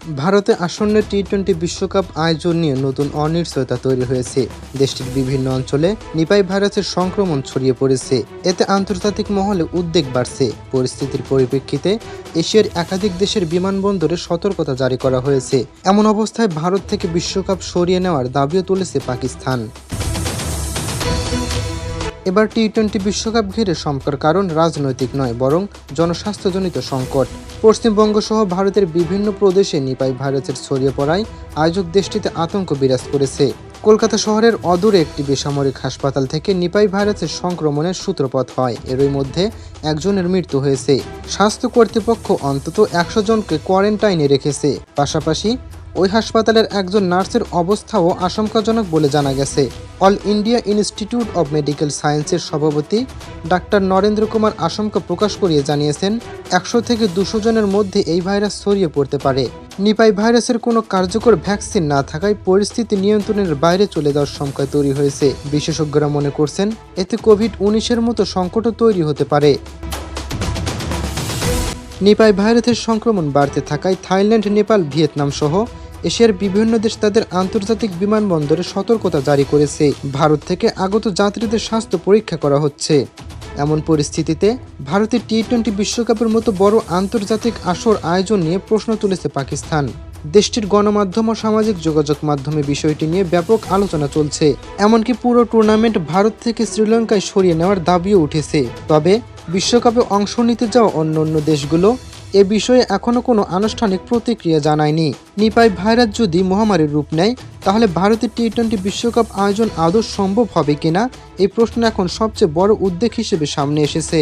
ভারতে আসন্ন টি-20 বিশ্বকাপ আয়োজন নিয়ে নতুন অনিশ্চয়তা তৈরি হয়েছে। দেশটির বিভিন্ন অঞ্চলে নিপাহ ভাইরাসের সংক্রমণ ছড়িয়ে পড়েছে। এতে আন্তর্জাতিক মহলে উদ্বেগ বাড়ছে। পরিস্থিতির পরিপ্রেক্ষিতে এশিয়ার একাধিক দেশের বিমানবন্দরে সতর্কতা জারি করা হয়েছে। এমন অবস্থায় ভারত থেকে বিশ্বকাপ সরিয়ে নেওয়ার দাবিও তুলেছে পাকিস্তান। এবার টি-20 বিশ্বকাপ ঘিরে শঙ্কার কারণ রাজনৈতিক নয়, বরং জনস্বাস্থ্যজনিত সংকট। পশ্চিমবঙ্গ সহ ভারতের বিভিন্ন প্রদেশে নিপাহ ভাইরাসের ছড়িয়ে পড়ায় আয়োজক দেশটিতে আতঙ্ক বিরাজ করেছে। কলকাতা শহরের অদূরে একটি বেসামরিক হাসপাতাল থেকে নিপাহ ভাইরাসের সংক্রমণের সূত্রপাত হয়। এরই মধ্যে একজনের মৃত্যু হয়েছে। স্বাস্থ্য কর্তৃপক্ষ অন্তত 100 জনকে কোয়ারেন্টাইনে রেখেছে। পাশাপাশি ওই হাসপাতালের একজন নার্সের অবস্থাও আশঙ্কাজনক বলে জানা গেছে। All India institute of medical সায়েন্সের সভাপতি ডাক্তার নরেন্দ্র কুমার আশঙ্কা প্রকাশ করিয়ে জানিয়েছেন, 100 থেকে 200 জনের মধ্যে এই ভাইরাস ছড়িয়ে পড়তে পারে। নিপাহ ভাইরাসের কোনো কার্যকর ভ্যাকসিন না থাকায় পরিস্থিতি নিয়ন্ত্রণের বাইরে চলে যাওয়ার শঙ্কা তৈরি হয়েছে। বিশেষজ্ঞরা মনে করছেন, এতে কোভিড-19 মতো সংকটও তৈরি হতে পারে। নিপাহ ভাইরাসের সংক্রমণ বাড়তে থাকায় থাইল্যান্ড, নেপাল, ভিয়েতনাম সহ এশিয়ার বিভিন্ন দেশ তাদের আন্তর্জাতিক বিমানবন্দরে সতর্কতা জারি করেছে। ভারত থেকে আগত যাত্রীদের স্বাস্থ্য পরীক্ষা করা হচ্ছে। এমন পরিস্থিতিতে ভারতের টি-20 বিশ্বকাপের মতো বড় আন্তর্জাতিক আসর আয়োজন নিয়ে প্রশ্ন তুলেছে পাকিস্তান। দেশটির গণমাধ্যম ও সামাজিক যোগাযোগ মাধ্যমে বিষয়টি নিয়ে ব্যাপক আলোচনা চলছে। এমনকি পুরো টুর্নামেন্ট ভারত থেকে শ্রীলঙ্কায় সরিয়ে নেওয়ার দাবিও উঠেছে। তবে বিশ্বকাপে অংশ নিতে যাওয়া অন্যান্য দেশগুলো এ বিষয়ে এখনও কোনো আনুষ্ঠানিক প্রতিক্রিয়া জানায়নি। নিপাহ ভাইরাস যদি মহামারীর রূপ নেয়, তাহলে ভারতের টি-20 বিশ্বকাপ আয়োজন আদৌ সম্ভব হবে কিনা, এই প্রশ্ন এখন সবচেয়ে বড় উদ্বেগ হিসেবে সামনে এসেছে।